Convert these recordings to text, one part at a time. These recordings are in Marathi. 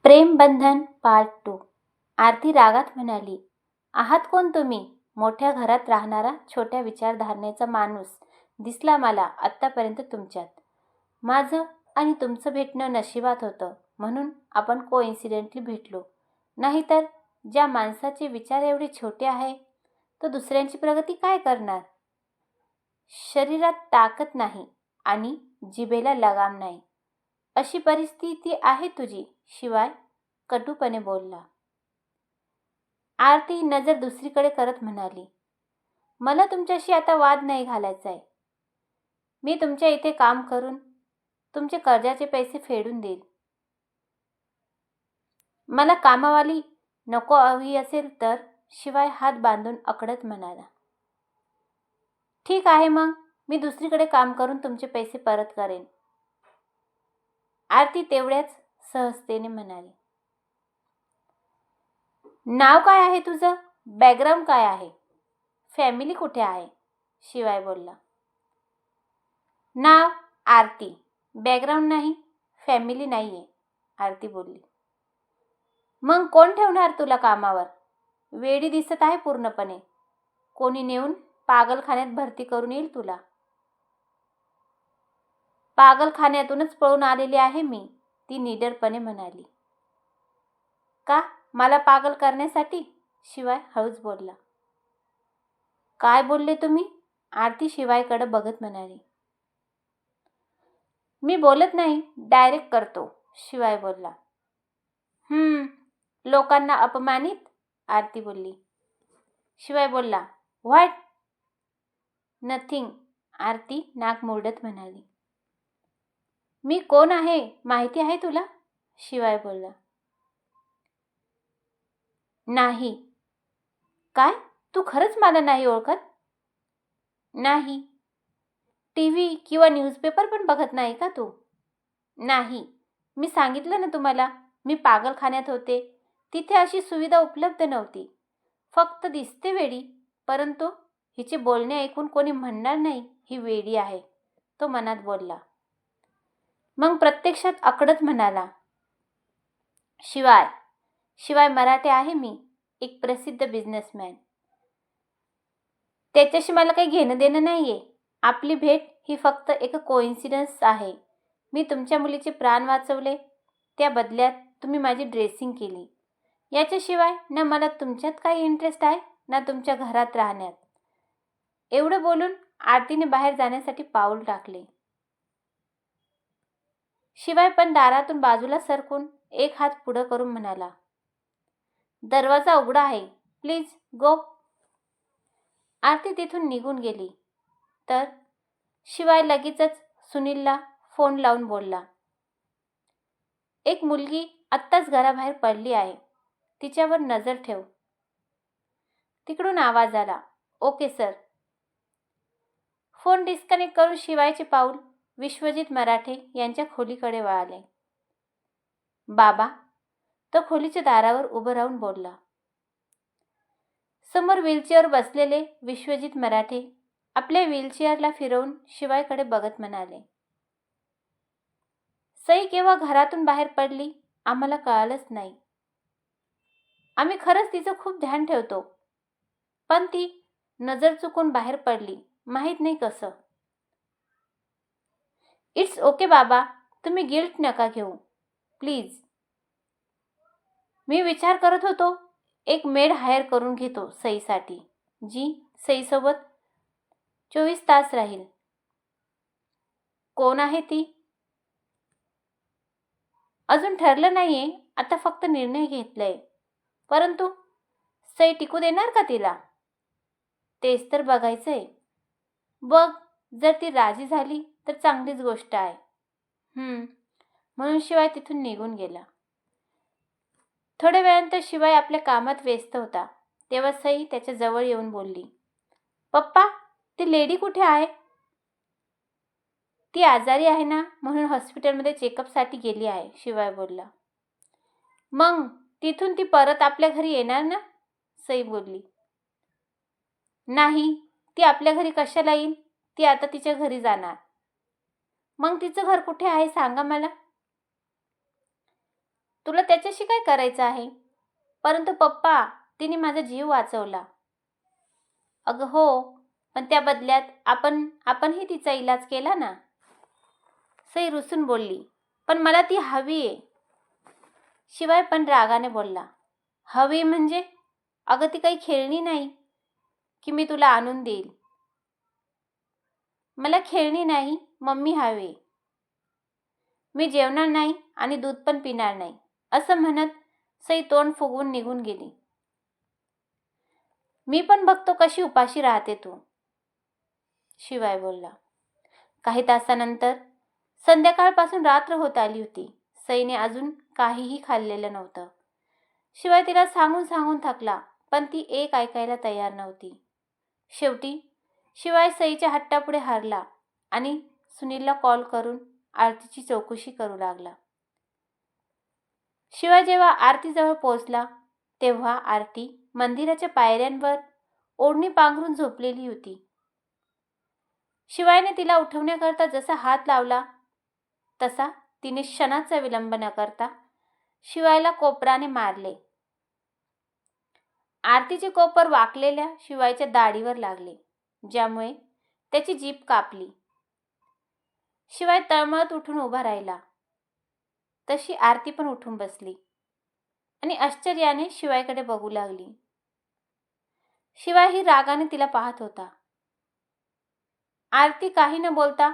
प्रेमबंधन पार्ट 2. आरती रागात म्हणाली, आहात कोण तुम्ही? मोठ्या घरात राहणारा छोट्या विचारधारणेचा माणूस दिसला मला आत्तापर्यंत तुमच्यात. माझं आणि तुमचं भेटणं नशिबात होतं म्हणून आपण कोइन्सिडेंटली भेटलो. नाहीतर ज्या माणसाचे विचार एवढे छोटे आहे तो दुसऱ्यांची प्रगती काय करणार? शरीरात ताकद नाही आणि जिभेला लगाम नाही अशी परिस्थिती आहे तुझी, शिवाय कटूपणे बोलला. आरती नजर दुसरीकडे करत म्हणाली, मला तुमच्याशी आता वाद नाही घालायचा आहे. मी तुमच्या इथे काम करून तुमचे कर्जाचे पैसे फेडून देईल. मला कामावाली नको हवी असेल तर, शिवाय हात बांधून अकडत म्हणाला. ठीक आहे, मग मी दुसरीकडे काम करून तुमचे पैसे परत करेन. आरती तेवढ्याच सहजतेने म्हणाली. नाव काय आहे तुझं? बॅकग्राऊंड काय आहे? फॅमिली कुठे आहे? शिवाय बोलला. नाव आरती, बॅकग्राऊंड नाही, फॅमिली नाही आहे, आरती बोलली. मग कोण ठेवणार तुला कामावर? वेडी दिसत आहे पूर्णपणे. कोणी नेऊन पागलखान्यात भरती करून येईल तुला. पागलखान्यातूनच पळून आलेली आहे मी, ती निडरपणे म्हणाली. का? मला पागल करण्यासाठी? शिवाय हळूच बोलला. काय बोलले तुम्ही? आरती शिवायकडे बघत म्हणाली. मी बोलत नाही, डायरेक्ट करतो, शिवाय बोलला. लोकांना अपमानित? आरती बोलली. शिवाय बोलला, व्हॉट? नथिंग, आरती नाक मुरडत म्हणाली. मी कोण आहे माहिती आहे तुला? शिवाय बोलला. नाही. काय? तू खरंच मला नाही ओळखत? नाही. TV किंवा न्यूजपेपर पण बघत नाही का तू? नाही. मी सांगितलं ना तुम्हाला, मी पागलखान्यात होते. तिथे अशी सुविधा उपलब्ध नव्हती. फक्त दिसते वेडी, परंतु हिचे बोलणे ऐकून कोणी म्हणणार नाही ही वेडी आहे, तो मनात बोलला. मग प्रत्यक्षात अकडत म्हणाला, शिवाय मराठे आहे मी, एक प्रसिद्ध बिझनेसमॅन. त्याच्याशी मला काही घेणं देणं नाहीये. आपली भेट ही फक्त एक कोइन्सिडन्स आहे. मी तुमच्या मुलीचे प्राण वाचवले, त्या बदल्यात तुम्ही माझी ड्रेसिंग केली. याच्याशिवाय ना मला तुमच्यात काही इंटरेस्ट आहे ना तुमच्या घरात राहण्यात. एवढं बोलून आरतीने बाहेर जाण्यासाठी पाऊल टाकले. शिवाय पण दारातून बाजूला सरकून एक हात पुढं करून म्हणाला, दरवाजा उघडा आहे, प्लीज गो. आरती तिथून निघून गेली तर शिवाय लगेचच सुनीलला फोन लावून बोलला. एक मुलगी आत्ताच घराबाहेर पडली आहे, तिच्यावर नजर ठेव. तिकडून आवाज आला, ओके सर. फोन डिस्कनेक्ट करून शिवायचे पाऊल विश्वजित मराठे यांच्या खोलीकडे वळाले. बाबा, तो खोलीच्या दारावर उभं राहून बोलला. समोर व्हीलचेअर बसलेले विश्वजित मराठे आपल्या व्हीलचेअरला फिरवून शिवायकडे बघत म्हणाले, सई केव्हा घरातून बाहेर पडली आम्हाला कळालंच नाही. आम्ही खरंच तिचं खूप ध्यान ठेवतो, पण ती नजर चुकून बाहेर पडली, माहीत नाही कसं. इट्स ओके बाबा, तुम्ही गिल्ट नका घेऊ, प्लीज. मी विचार करत होतो, एक मेड हायर करून घेतो सईसाठी, जी सईसोबत 24 तास राहील. कोण आहे ती? अजून ठरलं नाहीये, आता फक्त निर्णय घेतलाय. परंतु सई टिकू देणार का तिला? तेच तर बघायचंय. बघ, जर ती राजी झाली तर चांगलीच गोष्ट आहे. म्हणून शिवाय तिथून निघून गेला. थोड्या वेळानंतर शिवाय आपल्या कामात व्यस्त होता तेव्हा सई त्याच्या जवळ येऊन बोलली, पप्पा, ती लेडी कुठे आहे? ती आजारी आहे ना, म्हणून हॉस्पिटलमध्ये चेकअपसाठी गेली आहे, शिवाय बोलला. मग तिथून ती परत आपल्या घरी येणार ना? सई बोलली. नाही, ती आपल्या घरी कशाला येईल? ती आता तिच्या घरी जाणार. मग तिचं घर कुठे आहे सांगा मला. तुला त्याच्याशी काय करायचं आहे? परंतु पप्पा, तिने माझा जीव वाचवला. अगं हो, पण त्या बदल्यात आपणही तिचा इलाज केला ना. सई रुसून बोलली, पण मला ती हवी आहे. शिवाय पण रागाने बोलला, हवी म्हणजे? अगं ती काही खेळणी नाही की मी तुला आणून देईल. मला खेळणी नाही, मम्मी हवी. मी जेवणार नाही आणि दूध पण पिणार नाही, असं म्हणत सई तोंड फुगवून निघून गेली. मी पण बघतो कशी उपाशी राहते तू, शिवाय बोलला. काही तासानंतर संध्याकाळपासून रात्र होत आली होती. सईने अजून काहीही खाल्लेलं नव्हतं. शिवाय तिला सांगून सांगून थकला, पण ती एक ऐकायला तयार नव्हती. शेवटी शिवाय सईच्या हट्टापुढे हारला आणि सुनीलला कॉल करून आरतीची चौकशी करू लागला. शिवाय जेव्हा आरतीजवळ पोहोचला तेव्हा आरती मंदिराच्या पायऱ्यांवर ओढणी पांघरून झोपलेली होती. शिवायने तिला उठवण्याकरता जसा हात लावला तसा तिने क्षणाचा विलंब न करता शिवायला कोपराने मारले. आरतीचे कोपर वाकलेल्या शिवायच्या दाढीवर लागले, ज्यामुळे त्याची जीभ कापली. शिवाय तळमळत उठून उभा राहिला. तशी आरती पण उठून बसली आणि आश्चर्याने शिवायकडे बघू लागली. शिवाय ही रागाने तिला पाहत होता. आरती काही न बोलता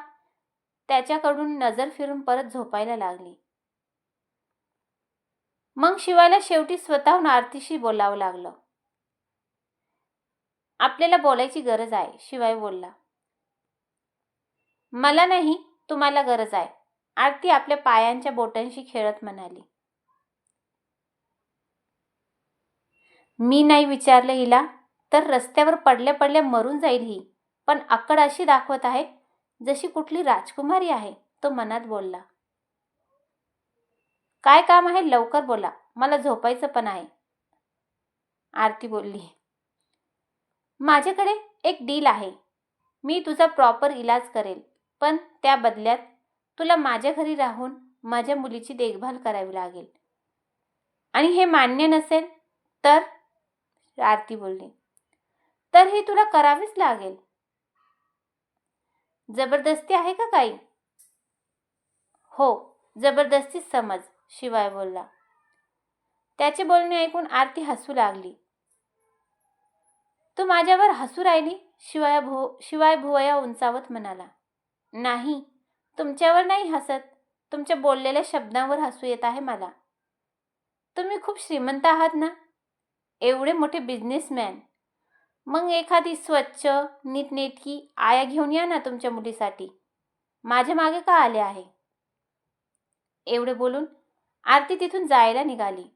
त्याच्याकडून नजर फिरून परत झोपायला लागली. मग शिवायला शेवटी स्वतःहून आरतीशी बोलावं लागलं. आपल्याला बोलायची गरज आहे, शिवाय बोलला. मला नाही, तुम्हाला गरज आहे, आरती आपल्या पायांच्या बोटांशी खेळत म्हणाली. मी नाही विचारलं हिला तर रस्त्यावर पडल्या पडल्या मरून जाईल ही, पण अक्कड अशी दाखवत आहे जशी कुठली राजकुमारी आहे, तो मनात बोलला. काय काम आहे लवकर बोला, मला झोपायचं पण आहे, आरती बोलली. माझ्याकडे एक डील आहे. मी तुझा प्रॉपर इलाज करेल, पण त्या बदल्यात तुला माझ्या घरी राहून माझ्या मुलीची देखभाल करावी लागेल. आणि हे मान्य नसेल तर, आरती बोलली, तर हे तुला करावेच लागेल. जबरदस्ती आहे का काही? हो, जबरदस्तीच समज, शिवाय बोलला. त्याचे बोलणे ऐकून आरती हसू लागली. तू माझ्यावर हसू राहिली? शिवाय भुवया उंचावत म्हणाला. नाही, तुमच्यावर नाही हसत, तुमच्या बोललेल्या शब्दांवर हसू येत आहे मला. तुम्ही खूप श्रीमंत आहात ना, एवढे मोठे बिझनेसमॅन. मग एखादी स्वच्छ नीटनेटकी आया घेऊन या ना तुमच्या मुलीसाठी. माझ्या मागे का आले आहे? एवढे बोलून आरती तिथून जायला निघाली.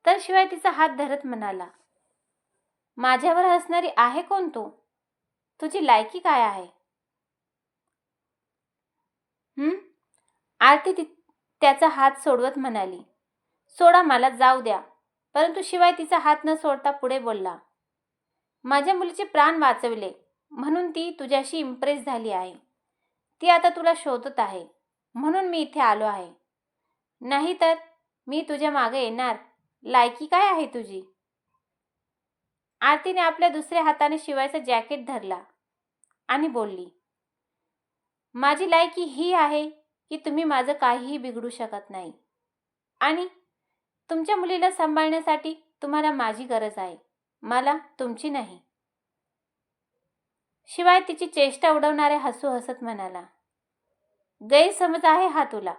तर शिवाय तिचा हात धरत म्हणाला, माझ्यावर हसणारी आहे कोण तू? तुझी लायकी काय आहे? आरती त्याचा हात सोडवत म्हणाली, सोडा मला, जाऊ द्या. परंतु शिवाय तिचा हात न सोडता पुढे बोलला, माझ्या मुलीचे प्राण वाचवले म्हणून ती तुझ्याशी इम्प्रेस झाली आहे. ती आता तुला शोधत आहे म्हणून मी इथे आलो आहे. नाहीतर मी तुझ्या मागे येणार. लायकी काय आहे तुझी? आरतीने आपल्या दुसऱ्या हाताने शिवायचा जॅकेट धरला आणि बोलली, माझी लायकी ही आहे की तुम्ही माझं काहीही बिघडू शकत नाही आणि तुमच्या मुलीला सांभाळण्यासाठी तुम्हाला माझी गरज आहे, मला तुमची नाही. शिवाय तिची चेष्टा उडवणारे हसू हसत म्हणाला, गैरसमज आहे हा तुला.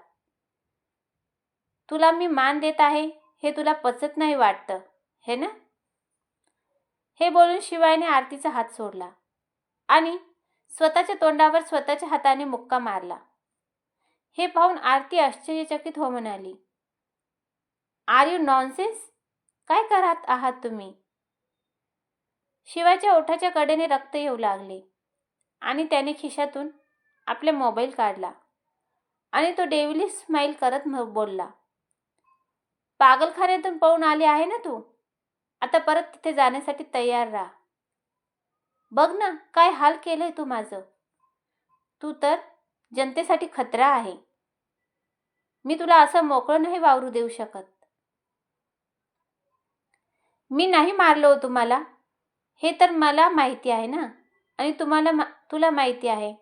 तुला मी मान देत आहे हे तुला पचत नाही वाटतं, हे ना? हे बोलून शिवायने आरतीचा हात सोडला आणि स्वतःच्या तोंडावर स्वतःच्या हाताने मुक्का मारला. हे पाहून आरती आश्चर्यचकित हो म्हणाली, आर यू नॉनसेन्स? काय करत आहात तुम्ही? शिवायच्या ओठाच्या कडेने रक्त येऊ लागले आणि त्याने खिशातून आपला मोबाईल काढला आणि तो डेव्हिलिश स्माईल करत बोलला, पागलखान्यातून पळून आली आहे ना तू? आता परत तिथे जाण्यासाठी तयार राहा. बघ ना काय हाल केलंय तू माझं. तू तर जनतेसाठी खतरा आहे. मी तुला असं मोकळं नाही वावरू देऊ शकत. मी नाही मारलो हो तुम्हाला, हे तर मला माहिती आहे ना, आणि तुला माहिती आहे.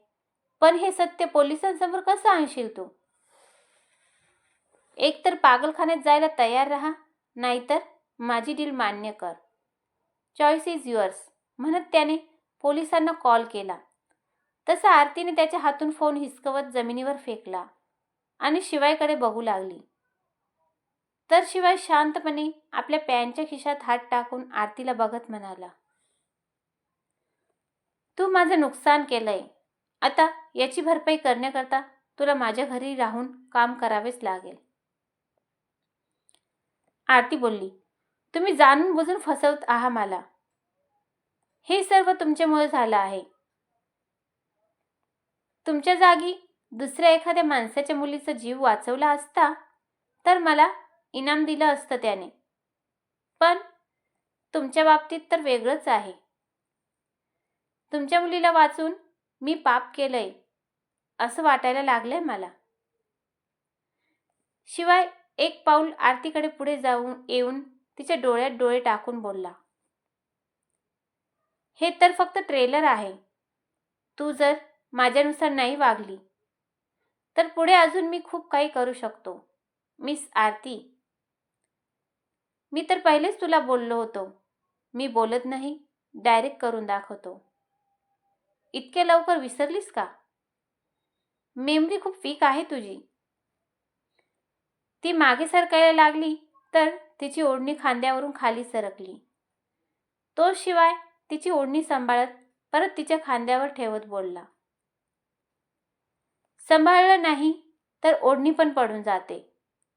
पण हे सत्य पोलिसांसमोर कसं आणशील तू? एक तर पागलखान्यात जायला तयार राहा, नाहीतर माझी डील मान्य कर. चॉईस इज युअर्स, म्हणत त्याने पोलिसांना कॉल केला. तसा आरतीने त्याच्या हातून फोन हिसकवत जमिनीवर फेकला आणि शिवायकडे बघू लागली. तर शिवाय शांतपणे आपल्या पॅन्टच्या खिशात हात टाकून आरतीला बघत म्हणाला, तू माझं नुकसान केलंय. आता याची भरपाई करण्याकरता तुला माझ्या घरी राहून काम करावेच लागेल. आरती बोलली, तुम्ही जाणून बुजून फसवत आहात मला. हे सर्व तुमच्यामुळे झालं आहे. तुमच्या जागी दुसऱ्या एखाद्या माणसाच्या मुलीचा जीव वाचवला असता तर मला इनाम दिलं असतं त्याने. पण तुमच्या बाबतीत तर वेगळंच आहे. तुमच्या मुलीला वाचून मी पाप केलंय असं वाटायला लागलंय मला. शिवाय एक पाऊल आरतीकडे पुढे येऊन तिच्या डोळ्यात डोळे टाकून बोलला, हे तर फक्त ट्रेलर आहे. तू जर माझ्यानुसार नाही वागली तर पुढे अजून मी खूप काही करू शकतो. मिस आरती, मी तर पहिलेच तुला बोललो होतो, मी बोलत नाही, डायरेक्ट करून दाखवतो. इतक्या लवकर विसरलीस का? मेमरी खूप वीक आहे तुझी. ती मागे सरकायला लागली तर तिची ओढणी खांद्यावरून खाली सरकली. तो शिवाय तिची ओढणी सांभाळत परत तिच्या खांद्यावर ठेवत बोलला, सांभाळलं नाही तर ओढणी पण पडून जाते.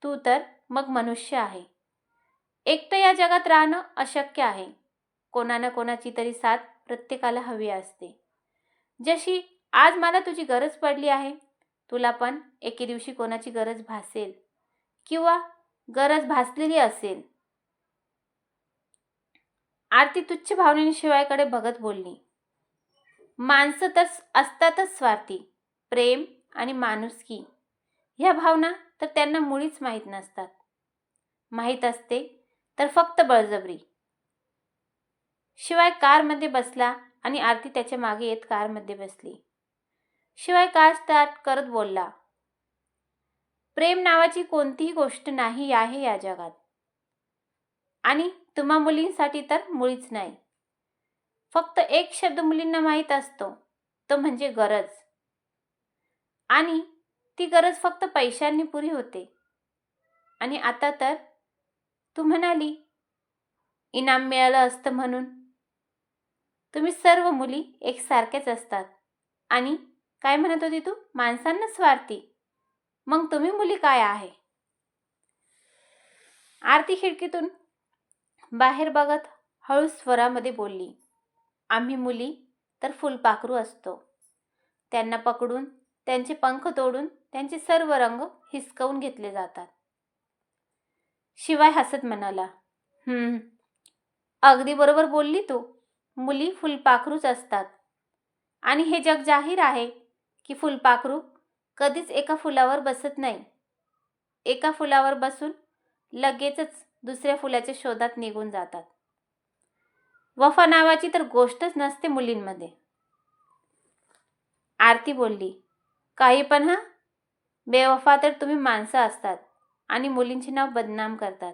तू तर मग मनुष्य आहे. एकटं या जगात राहणं अशक्य आहे. कोणा ना कोणाची तरी साथ प्रत्येकाला हवी असते. जशी आज मला तुझी गरज पडली आहे, तुला पण एके दिवशी कोणाची गरज भासेल किंवा गरज भासलेली असेल. आरती तुच्छ भावनेने शिवायकडे बघत बोलली, माणसं तर असतातच स्वार्थी. प्रेम आणि माणुसकी ह्या भावना तर त्यांना मुळीच माहीत नसतात. माहीत असते तर फक्त बळजबरी. शिवाय कारमध्ये बसला आणि आरती त्याच्या मागे येत कारमध्ये बसली. शिवाय कार स्टार्ट करत बोलला, प्रेम नावाची कोणतीही गोष्ट नाही आहे या जगात, आणि तुम्हा मुलींसाठी तर मुळीच नाही. फक्त एक शब्द मुलींना माहीत असतो, तो म्हणजे गरज. आणि ती गरज फक्त पैशांनी पुरी होते. आणि आता तर तू म्हणाली इनाम मिळालं असतं म्हणून. तुम्ही सर्व मुली एकसारख्याच असतात. आणि काय म्हणत होती तू? माणसांना स्वार्थी. मग तुम्ही मुली काय आहे? आरती खिडकीतून बाहेर बघत हळू स्वरामध्ये बोलली, आम्ही मुली तर फुलपाखरू असतो. त्यांना पकडून, त्यांचे पंख तोडून त्यांचे सर्व रंग हिसकवून घेतले जातात. शिवाय हसत म्हणाला, अगदी बरोबर बोलली तू. मुली फुलपाखरूच असतात. आणि हे जग जाहीर आहे की फुलपाखरू कधीच एका फुलावर बसत नाही. एका फुलावर बसून लगेचच दुसऱ्या फुलाच्या शोधात निघून जातात. वफा नावाची तर गोष्टच नसते मुलींमध्ये. आरती बोलली, काही पण हा, बेवफा तर तुम्ही माणसं असतात आणि मुलींचे नाव बदनाम करतात.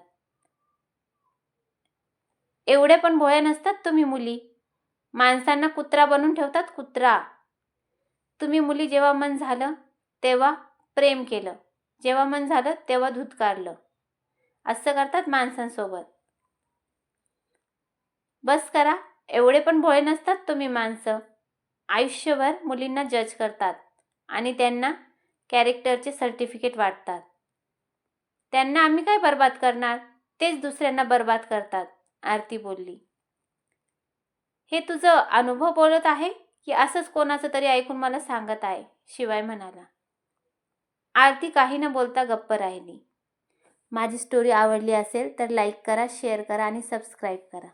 एवढे पण भोळ्या नसतात तुम्ही मुली. माणसांना कुत्रा बनवून ठेवतात, कुत्रा. तुम्ही मुली जेव्हा मन झालं तेव्हा प्रेम केलं, जेव्हा मन झालं तेव्हा धुतकारलं. असं करतात माणसांसोबत. बस करा, एवढे पण भोळे नसतात तुम्ही माणसं. आयुष्यभर मुलींना जज करतात आणि त्यांना कॅरेक्टरचे सर्टिफिकेट वाटतात. त्यांना आम्ही काय बर्बाद करणार, तेच दुसऱ्यांना बर्बाद करतात. आरती बोलली, हे तुझं अनुभव बोलत आहे की असंच कोणाचं तरी ऐकून मला सांगत आहे? शिवाय म्हणाला. आरती काही न बोलता गप्प राहिली. माझी स्टोरी आवडली असेल तर लाईक करा, शेअर करा आणि सबस्क्राईब करा.